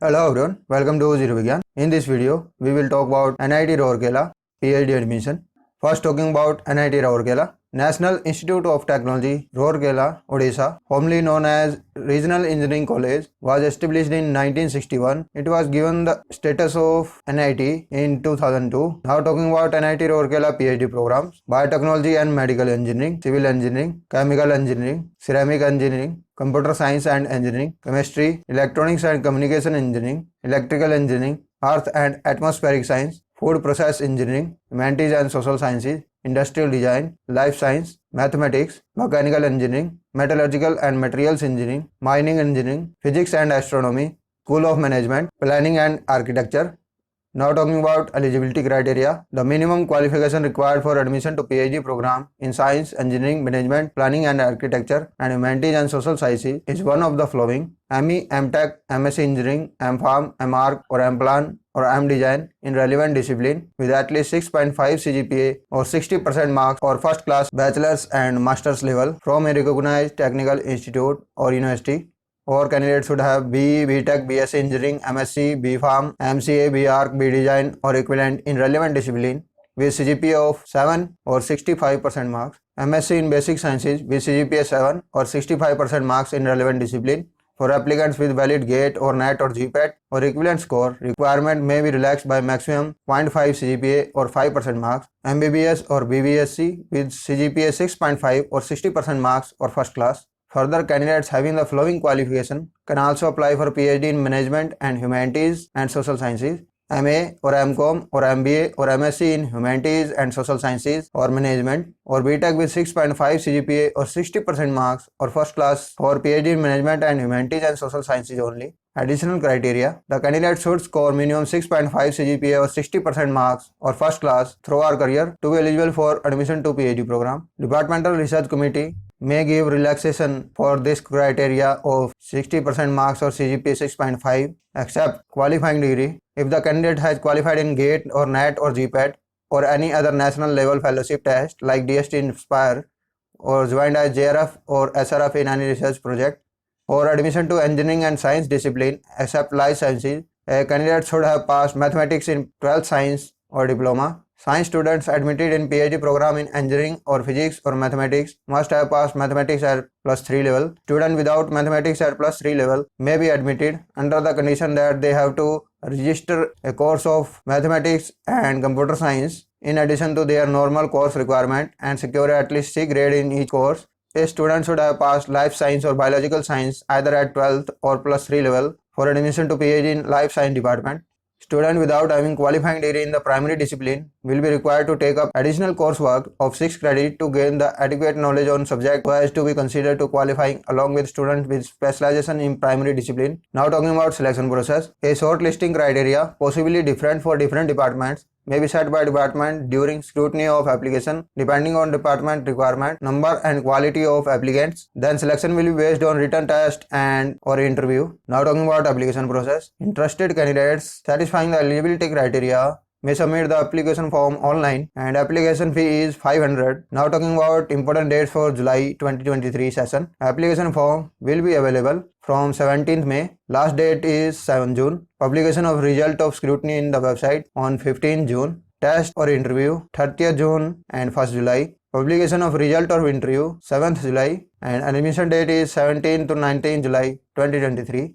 Hello everyone, welcome to Zero Vigyan. In this video, we will talk about NIT Rourkela PhD admission. First talking about NIT Rourkela, National Institute of Technology, Rourkela, Odisha, formerly known as Regional Engineering College, was established in 1961. It was given the status of NIT in 2002. Now talking about NIT Rourkela PhD programs, Biotechnology and Medical Engineering, Civil Engineering, Chemical Engineering, Ceramic Engineering, Computer Science and Engineering, Chemistry, Electronics and Communication Engineering, Electrical Engineering, Earth and Atmospheric Science, Food Process Engineering, Humanities and Social Sciences, Industrial Design, Life Science, Mathematics, Mechanical Engineering, Metallurgical and Materials Engineering, Mining Engineering, Physics and Astronomy, School of Management, Planning and Architecture. Now talking about eligibility criteria, the minimum qualification required for admission to PhD program in Science, Engineering, Management, Planning and Architecture and Humanities and Social Sciences is one of the following: ME, MTech, MSc Engineering, MPharm, MArch or MPlan or MDesign in relevant discipline with at least 6.5 CGPA or 60% marks or first class bachelor's and master's level from a recognized technical institute or university. Or candidates should have BE, BTech, BSc Engineering, MSc, BPharm, MCA, BArch, BDesign or equivalent in relevant discipline with CGPA of 7 or 65% marks. MSc in Basic Sciences with CGPA 7 or 65% marks in relevant discipline. For applicants with valid GATE or NET or GPAT or equivalent score, requirement may be relaxed by maximum 0.5 CGPA or 5% marks. MBBS or BBSc with CGPA 6.5 or 60% marks or first class. Further, candidates having the following qualification can also apply for PhD in Management and Humanities and Social Sciences, MA or MCom or MBA or MSc in Humanities and Social Sciences or Management, or BTech with 6.5 CGPA or 60% marks or first class for PhD in Management and Humanities and Social Sciences only. Additional criteria: the candidate should score minimum 6.5 CGPA or 60% marks or first class through our career to be eligible for admission to PhD program. Departmental Research Committee may give relaxation for this criteria of 60% marks or CGPA 6.5 except qualifying degree if the candidate has qualified in GATE or NET or GPAT or any other national level fellowship test like DST Inspire or joined as JRF or SRF in any research project. For admission to engineering and science discipline except life sciences, a candidate should have passed mathematics in 12th science or diploma. Science students admitted in PhD program in engineering or physics or mathematics must have passed mathematics at +3 level. Students without mathematics at +3 level may be admitted under the condition that they have to register a course of mathematics and computer science in addition to their normal course requirement and secure at least C grade in each course. A student should have passed life science or biological science either at 12th or +3 level for admission to PhD in life science department. Student without having qualifying degree in the primary discipline will be required to take up additional coursework of 6 credits to gain the adequate knowledge on subject so as to be considered to qualifying along with students with specialization in primary discipline. Now talking about selection process, a shortlisting criteria possibly different for different departments may be set by department during scrutiny of application depending on department requirement, number and quality of applicants. Then selection will be based on written test and or interview. Now talking about application process, interested candidates satisfying the eligibility criteria may submit the application form online and application fee is 500. Now talking about important dates for July 2023 session. Application form will be available from 17th May. Last date is 7 June. Publication of result of scrutiny in the website on 15 June. Test or interview 30th June and 1st July. Publication of result of interview 7th July and admission date is 17 to 19 July 2023.